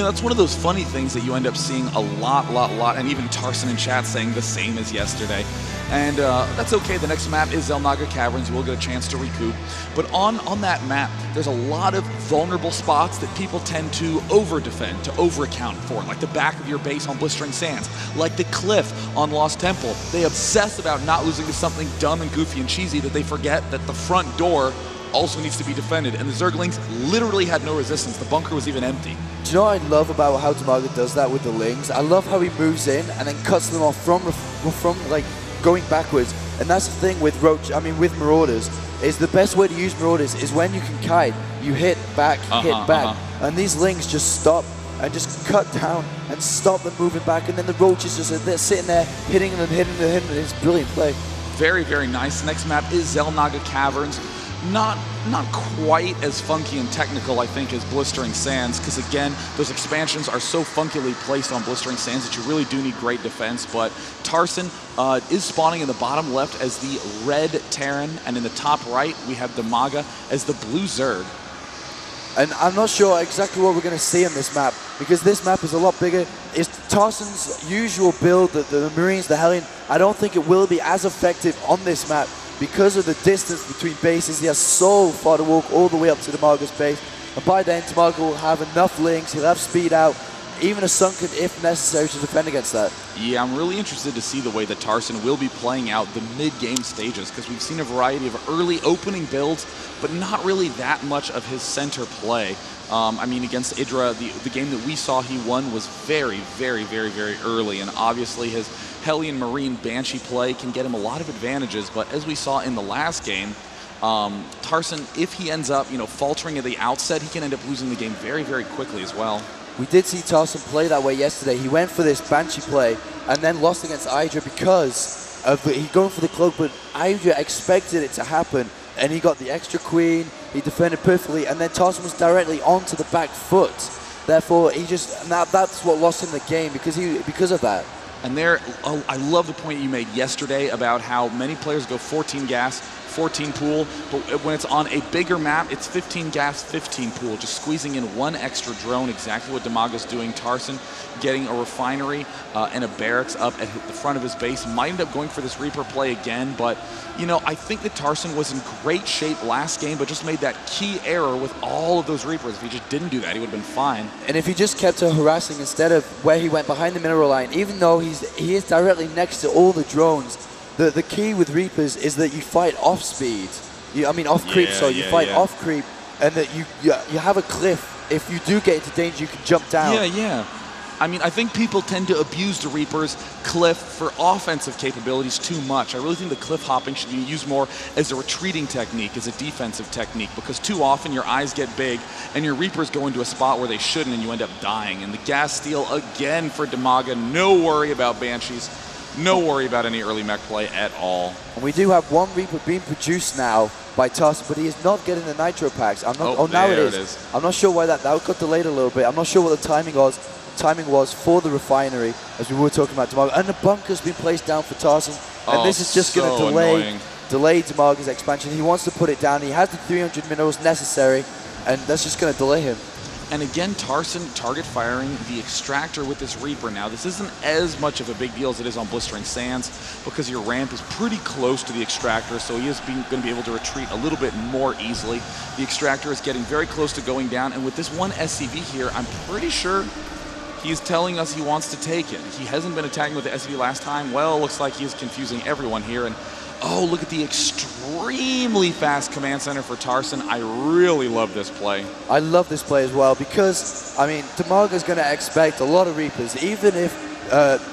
know, that's one of those funny things that you end up seeing a lot, and even Tarson in chat saying the same as yesterday. And that's okay. The next map is DIMAGA Caverns. We'll get a chance to recoup. But on that map, there's a lot of vulnerable spots that people tend to over-defend, to over-account for, like the back of your base on Blistering Sands, like the cliff on Lost Temple. They obsess about not losing to something dumb and goofy and cheesy that they forget that the front door also needs to be defended, and the Zerglings literally had no resistance. The bunker was even empty. Do you know what I love about how DIMAGA does that with the Lings? I love how he moves in and then cuts them off from like going backwards. And that's the thing with with Marauders, is the best way to use Marauders is when you can kite, you hit back, and these Lings just stop and just cut down and stop them moving back, and then the Roaches just they're sitting there hitting them. It's brilliant play. Very, very nice. Next map is DIMAGA Caverns. Not quite as funky and technical, I think, as Blistering Sands, because again, those expansions are so funkily placed on Blistering Sands that you really do need great defense. But Tarson is spawning in the bottom left as the red Terran, and in the top right, we have DIMAGA as the blue Zerg. And I'm not sure exactly what we're going to see on this map, because this map is a lot bigger. It's Tarson's usual build, the Marines, the Hellion. I don't think it will be as effective on this map, because of the distance between bases. He has so far to walk all the way up to DIMAGA's base. And by then, DIMAGA will have enough links, he'll have speed out, even a sunken if necessary to defend against that. Yeah, I'm really interested to see the way that Tarson will be playing out the mid-game stages, because we've seen a variety of early opening builds, but not really that much of his center play. I mean, against Idra, the game that we saw he won was very early, and obviously his Hellion Marine Banshee play can get him a lot of advantages, but as we saw in the last game, Tarson, if he ends up, faltering at the outset, he can end up losing the game very quickly as well. We did see Tarson play that way yesterday. He went for this Banshee play and then lost against Idra because of he going for the cloak, but Idra expected it to happen, and he got the extra queen, he defended perfectly, and then Tarson was directly onto the back foot. Therefore, that's what lost him the game, because of that. And I love the point you made yesterday about how many players go 14 gas, 14 pool, but when it's on a bigger map, it's 15 gas, 15 pool, just squeezing in one extra drone, exactly what DIMAGA's doing. Tarson getting a refinery and a barracks up at the front of his base. Might end up going for this Reaper play again, but I think that Tarson was in great shape last game, but just made that key error with all of those Reapers. If he just didn't do that, he would have been fine. And if he just kept harassing instead of where he went behind the mineral line, even though he is directly next to all the drones, the key with Reapers is that you fight off speed. Off creep, so you fight off creep, and that you have a cliff. If you do get into danger, you can jump down. Yeah. I mean, I think people tend to abuse the Reaper's cliff for offensive capabilities too much. I really think the cliff hopping should be used more as a retreating technique, as a defensive technique, because too often your eyes get big and your Reapers go into a spot where they shouldn't and you end up dying. And the gas steal again for DIMAGA. No worry about Banshees. No worry about any early mech play at all. And we do have one Reaper being produced now by Tarson, but he is not getting the nitro packs. Now it is. I'm not sure why that got delayed a little bit. I'm not sure what the timing was for the refinery, as we were talking about DIMAGA. And the bunker's been placed down for Tarson, and this is just going to delay DIMAGA's expansion. He wants to put it down. He has the 300 minerals necessary, and that's just going to delay him. And again, Tarson target firing the extractor with this Reaper. Now, this isn't as much of a big deal as it is on Blistering Sands, because your ramp is pretty close to the extractor, so he is going to be able to retreat a little bit more easily. The extractor is getting very close to going down, and with this one SCV here, I'm pretty sure he's telling us he wants to take it. He hasn't been attacking with the SCV last time. Well, it looks like he is confusing everyone here, and oh, look at the extremely fast command center for Tarson. I really love this play. I love this play as well, because, DIMAGA is going to expect a lot of Reapers. Even if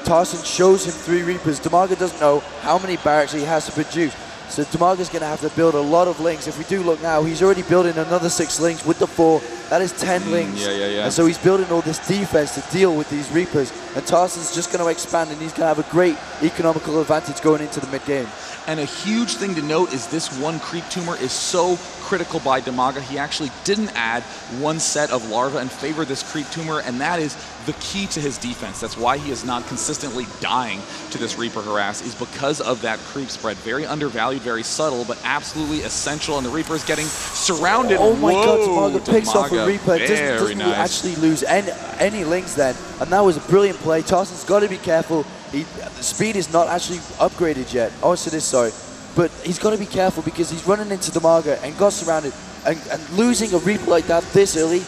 Tarson shows him 3 Reapers, DIMAGA doesn't know how many barracks he has to produce. So DIMAGA's going to have to build a lot of links. If we do look now, he's already building another 6 links with the 4. That is 10 links. Yeah. And so he's building all this defense to deal with these Reapers. And Tarson's just going to expand, and he's going to have a great economical advantage going into the mid-game. And a huge thing to note is this one creep tumor is so critical by DIMAGA. He actually didn't add one set of larvae and favor this creep tumor, and that is the key to his defense. That's why he is not consistently dying to this Reaper harass, is because of that creep spread. Very undervalued, very subtle, but absolutely essential. And the Reaper is getting surrounded. Oh my God, Whoa, DIMAGA picks off a Reaper. Doesn't nice. actually lose any links then. And that was a brilliant play. Tarson's got to be careful. The speed is not actually upgraded yet. Oh, yes, it is, sorry. But he's got to be careful because he's running into DIMAGA and got surrounded. And losing a Reaper like that this early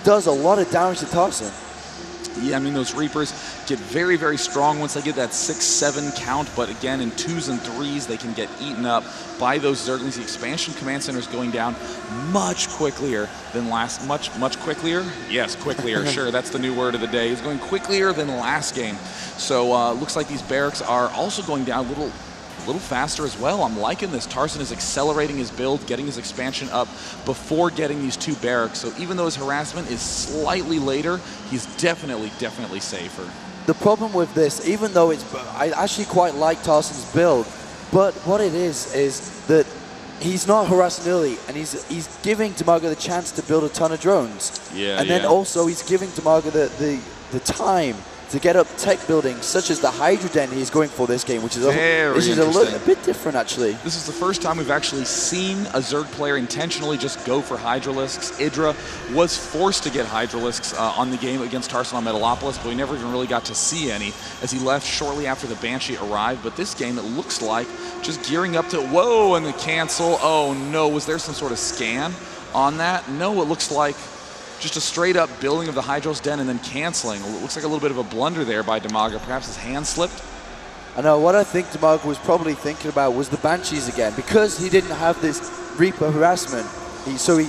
does a lot of damage to Tarson. Yeah, I mean, those Reapers get very, very strong once they get that 6-7 count, but again, in 2s and 3s, they can get eaten up by those Zerglings. The expansion command center is going down much quicker than last, much quicker? Yes, quicker, sure, that's the new word of the day. It's going quicker than last game. So looks like these barracks are also going down a little faster as well. I'm liking this. Tarson is accelerating his build, getting his expansion up before getting these 2 barracks. So even though his harassment is slightly later, he's definitely safer. The problem with this, even though I actually quite like Tarson's build, but what it is that he's not harassing early, and he's giving DIMAGA the chance to build a ton of drones. Yeah, and then also he's giving DIMAGA the time to get up tech buildings, such as the Hydra Den he's going for this game, which is a bit different, actually. This is the first time we've actually seen a Zerg player intentionally just go for Hydralisks. Idra was forced to get Hydralisks on the game against Tarson on Metalopolis, but we never even really got to see any as he left shortly after the Banshee arrived. But this game, it looks like just gearing up to, whoa, and the cancel. Oh no, was there some sort of scan on that? No, it looks like just a straight-up building of the Hydros Den and then canceling. It looks like a little bit of a blunder there by DIMAGA. Perhaps his hand slipped. I know, what I think DIMAGA was probably thinking about was the Banshees again. Because he didn't have this Reaper harassment, so he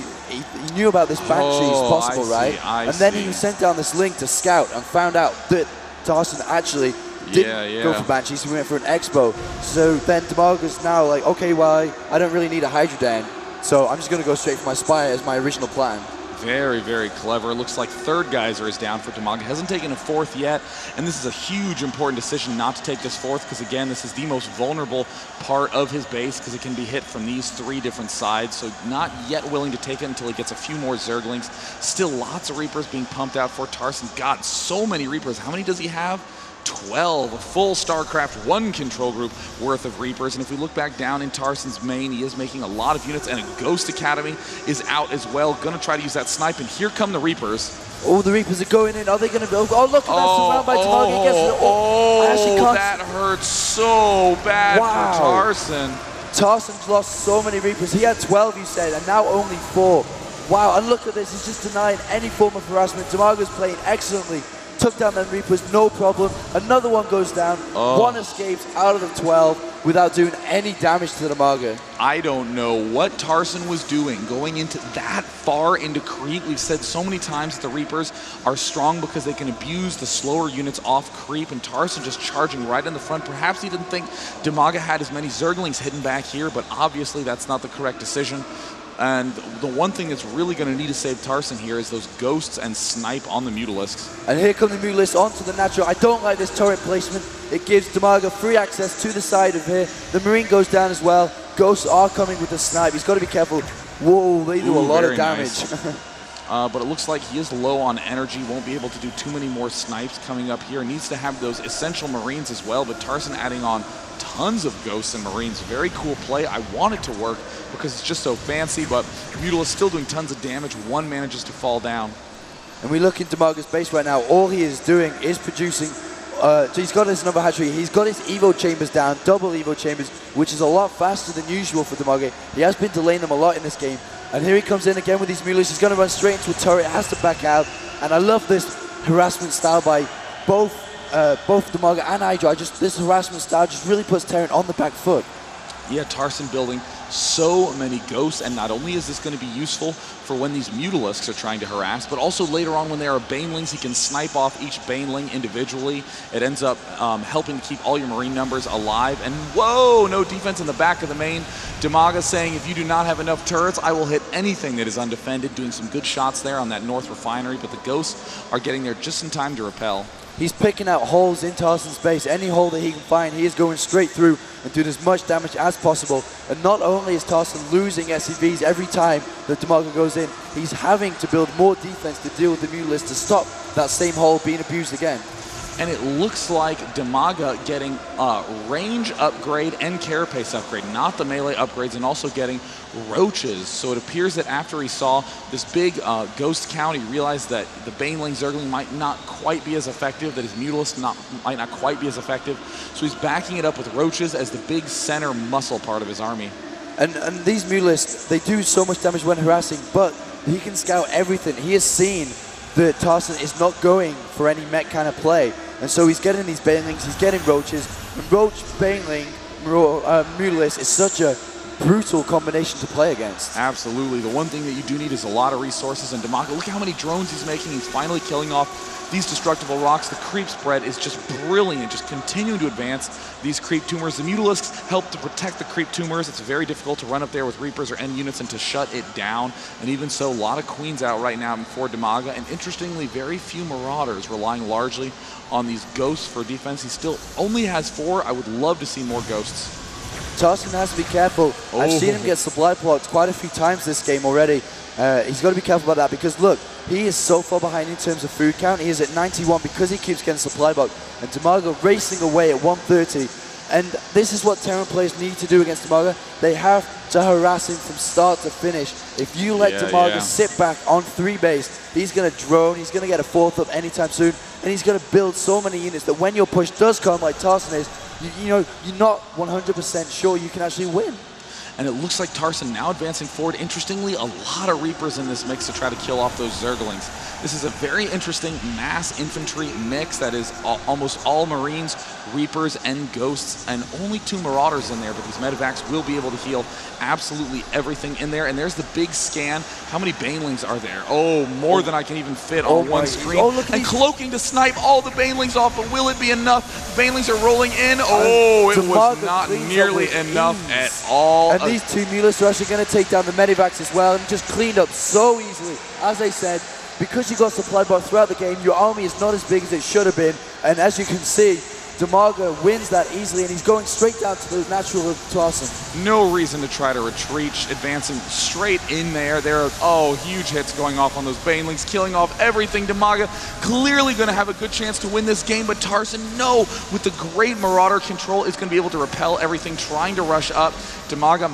knew about this Banshees possible, right? And then he sent down this link to scout and found out that Tarson actually didn't go for Banshees. He went for an Expo. So then DIMAGA's now like, okay, well, I don't really need a Hydra Den, so I'm just going to go straight for my Spire as my original plan. Very, very clever. Looks like 3rd Geyser is down for DIMAGA. Hasn't taken a 4th yet, and this is a huge, important decision not to take this 4th because, again, this is the most vulnerable part of his base because it can be hit from these 3 different sides. So not yet willing to take it until he gets a few more Zerglings. Still lots of Reapers being pumped out for Tarson. God, so many Reapers. How many does he have? 12, a full StarCraft 1 control group worth of Reapers. And if we look back down in Tarson's main, he is making a lot of units, and a Ghost Academy is out as well. Gonna try to use that snipe, and here come the Reapers. Oh, the Reapers are going in. Are they gonna build? Oh, look at that surround by DIMAGA. That hurts so bad for Tarson. Tarson's lost so many Reapers. He had 12, you said, and now only 4. Wow, and look at this. He's just denying any form of harassment. DIMAGA's playing excellently. Took down them Reapers, no problem. Another one goes down. 1 escapes out of the 12 without doing any damage to DIMAGA. I don't know what Tarson was doing going into that far into creep. We've said so many times that the Reapers are strong because they can abuse the slower units off creep, and Tarson just charging right in the front. Perhaps he didn't think DIMAGA had as many Zerglings hidden back here, but obviously that's not the correct decision. And the one thing that's really going to need to save Tarson here is those Ghosts and Snipe on the Mutalisks. And here come the Mutalisks onto the natural. I don't like this turret placement. It gives DIMAGA free access to the side of here. The Marine goes down as well. Ghosts are coming with the Snipe. He's got to be careful. Whoa, they do a lot of damage. Nice. But it looks like he is low on energy, won't be able to do too many more snipes coming up here. Needs to have those essential Marines as well, but Tarson adding on tons of Ghosts and Marines. Very cool play. I want it to work because it's just so fancy, but Mutalisk still doing tons of damage. 1 manages to fall down. And we look into DIMAGA's base right now. All he is doing is producing, so he's got his number hatchery. He's got his Evo chambers down, double Evo chambers, which is a lot faster than usual for DIMAGA. He has been delaying them a lot in this game. And here he comes in again with these Mutalisks. He's going to run straight into a turret, has to back out. And I love this harassment style by both DIMAGA and Hydra. This harassment style just really puts Terran on the back foot. Yeah, Tarson building so many Ghosts, and not only is this going to be useful for when these Mutalisks are trying to harass, but also later on when there are Banelings, he can snipe off each Baneling individually. It ends up helping to keep all your Marine numbers alive. And whoa, no defense in the back of the main. DIMAGA saying, if you do not have enough turrets, I will hit anything that is undefended, doing some good shots there on that North Refinery, but the Ghosts are getting there just in time to repel. He's picking out holes in Tarson's base. Any hole that he can find, he is going straight through and doing as much damage as possible. And not only is Tarson losing SCVs every time that DIMAGA goes in, he's having to build more defense to deal with the Mutalisk to stop that same hole being abused again. And it looks like DIMAGA getting a range upgrade and carapace upgrade, not the melee upgrades, and also getting roaches. So it appears that after he saw this big ghost count, he realized that the Baneling Zergling might not quite be as effective, that his Mutalisk might not quite be as effective. So he's backing it up with roaches as the big center muscle part of his army. And these Mutalisks, they do so much damage when harassing, but he can scout everything. He has seen that Tarson is not going for any mech kind of play. And so he's getting these Banelings, he's getting roaches. And Roach, Baneling, Mutalisk is such a brutal combination to play against. Absolutely. The one thing that you do need is a lot of resources. And DIMAGA, look at how many drones he's making. He's finally killing off these destructible rocks. The creep spread is just brilliant, just continuing to advance these creep tumors. The Mutalisks help to protect the creep tumors. It's very difficult to run up there with Reapers or end units and to shut it down. And even so, a lot of Queens out right now for DIMAGA. And interestingly, very few Marauders, relying largely on these Ghosts for defense. He still only has 4. I would love to see more Ghosts. Tarson has to be careful. I've seen him get supply blocked quite a few times this game already. He's got to be careful about that because look, he is so far behind in terms of food count. He is at 91 because he keeps getting supply blocked. And DIMAGA racing away at 130. And this is what Terran players need to do against DIMAGA. They have to harass him from start to finish. If you let DIMAGA sit back on 3 base, he's going to drone, he's going to get a 4th up anytime soon, and he's going to build so many units that when your push does come, like Tarson is, you know, you're not 100% sure you can actually win. And it looks like Tarson now advancing forward. Interestingly, a lot of Reapers in this mix to try to kill off those Zerglings. This is a very interesting mass infantry mix that is almost all Marines, Reapers, and Ghosts, and only 2 Marauders in there, but these medevacs will be able to heal absolutely everything in there. And there's the big scan. How many Banelings are there? Oh, more than I can even fit on one screen. And cloaking to snipe all the Banelings off, but will it be enough? The Banelings are rolling in. Oh, it was not nearly enough at all. And these 2 Mutalisks are actually going to take down the medevacs as well, and just cleaned up so easily. As I said, because you got supply bar throughout the game, your army is not as big as it should have been, and as you can see, DIMAGA wins that easily, and he's going straight down to the natural of Tarson. No reason to try to retreat, advancing straight in there. There are, huge hits going off on those Banelings, killing off everything. DIMAGA clearly going to have a good chance to win this game, but Tarson, no, with the great Marauder control, is going to be able to repel everything, trying to rush up. DIMAGA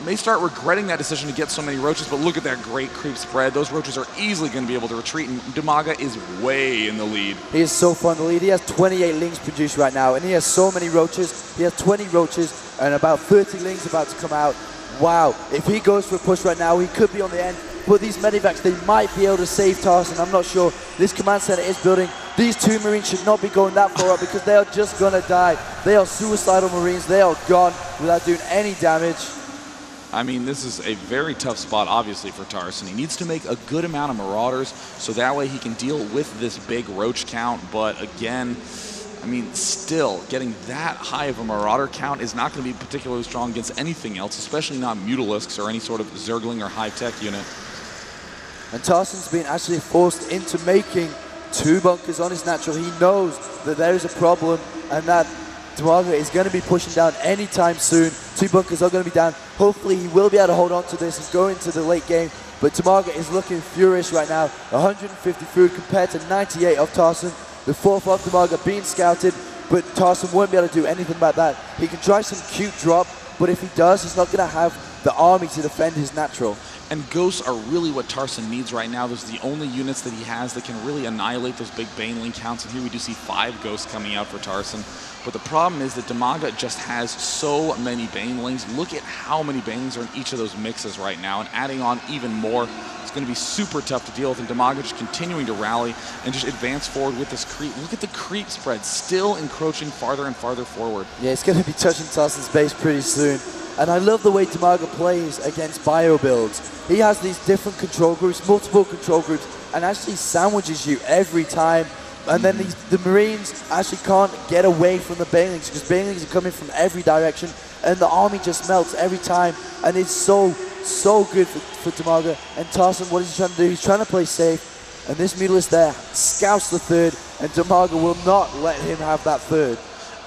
may start regretting that decision to get so many roaches, but look at that great creep spread. Those roaches are easily going to be able to retreat, and DIMAGA is way in the lead. He is so far in the lead. He has 28 lings produced right now, and he has so many roaches. He has 20 roaches and about 30 lings about to come out. Wow, if he goes for a push right now, he could be on the end. But these medevacs, they might be able to save Tarson. I'm not sure. This command center is building. These 2 Marines should not be going that far up because they are just going to die. They are suicidal Marines. They are gone without doing any damage. I mean, this is a very tough spot, obviously, for Tarson. He needs to make a good amount of Marauders so that way he can deal with this big roach count. But again, I mean, still, getting that high of a Marauder count is not going to be particularly strong against anything else, especially not Mutalisks or any sort of Zergling or high-tech unit. And Tarson's been actually forced into making 2 bunkers on his natural. He knows that there is a problem and that DIMAGA is going to be pushing down anytime soon. 2 bunkers are going to be down. Hopefully he will be able to hold on to this and go into the late game. But DIMAGA is looking furious right now. 150 food compared to 98 of Tarson. The 4th of DIMAGA being scouted, but Tarson won't be able to do anything about that. He can try some cute drop, but if he does, he's not going to have the army to defend his natural. And Ghosts are really what Tarson needs right now. Those are the only units that he has that can really annihilate those big Baneling counts. And here we do see 5 Ghosts coming out for Tarson. But the problem is that DIMAGA just has so many Banelings. Look at how many Banelings are in each of those mixes right now. And adding on even more, it's going to be super tough to deal with. And DIMAGA just continuing to rally and just advance forward with this creep. Look at the creep spread, still encroaching farther and farther forward. Yeah, it's going to be touching Tarson's base pretty soon. And I love the way DIMAGA plays against bio builds. He has these different control groups, multiple control groups, and actually sandwiches you every time. And then the Marines actually can't get away from the Banelings because Banelings are coming from every direction, and the army just melts every time. And it's so good for DIMAGA. And Tarson, what is he trying to do? He's trying to play safe. and this Mutalisk there scouts the third, and DIMAGA will not let him have that third.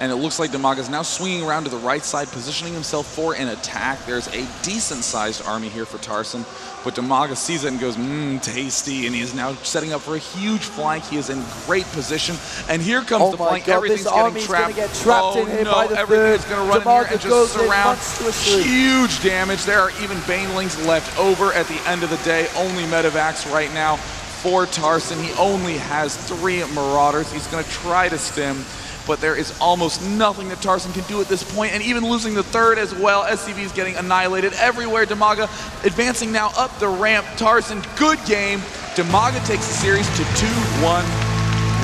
And it looks like DIMAGA is now swinging around to the right side, positioning himself for an attack. There's a decent-sized army here for Tarson, but DIMAGA sees it and goes, tasty, and he is now setting up for a huge flank. He is in great position, and here comes the flank. Everything's getting trapped. Get trapped in here by the everything is going to run in here and just surround. Monstrously. Huge damage. There are even Banelings left over at the end of the day. Only medevacs right now for Tarson. He only has 3 Marauders. He's going to try to stim, but there is almost nothing that Tarson can do at this point, and even losing the third as well. SCV is getting annihilated everywhere. DIMAGA advancing now up the ramp. Tarson, good game. DIMAGA takes the series to 2-1.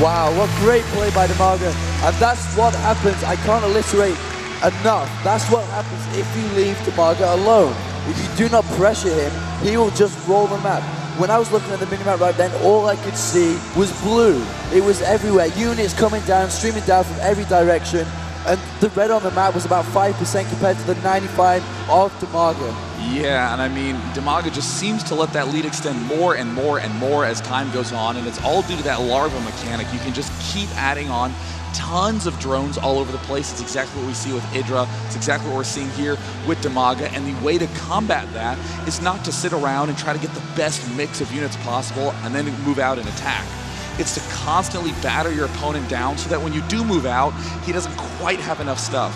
Wow, what great play by DIMAGA. And that's what happens. I can't alliterate enough. That's what happens if you leave DIMAGA alone. If you do not pressure him, he will just roll the map. When I was looking at the minimap right then, all I could see was blue. It was everywhere. Units coming down, streaming down from every direction. And the red on the map was about 5% compared to the 95 of DIMAGA. Yeah, and I mean, DIMAGA just seems to let that lead extend more and more and more as time goes on, and it's all due to that larva mechanic. You can just keep adding on tons of drones all over the place. It's exactly what we see with Idra. It's exactly what we're seeing here with DIMAGA, and the way to combat that is not to sit around and try to get the best mix of units possible and then move out and attack. It's to constantly batter your opponent down so that when you do move out, he doesn't quite have enough stuff.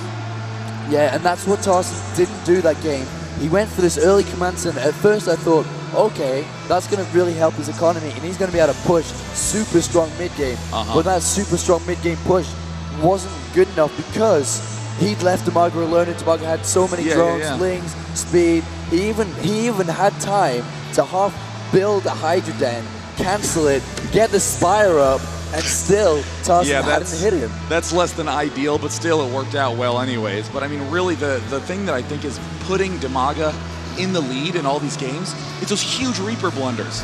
Yeah, and that's what Tarson didn't do that game. He went for this early command center. At first I thought, okay, that's going to really help his economy, and he's going to be able to push super strong mid-game. But that super strong mid-game push wasn't good enough because he'd left DIMAGA alone, and DIMAGA had so many drones, lings, speed. He even had time to half build a Hydra Den, cancel it, get the Spire up, and still Tarson hadn't hit him. That's less than ideal, but still it worked out well anyways. But I mean, really the thing that I think is putting DIMAGA in the lead in all these games, it's those huge Reaper blunders.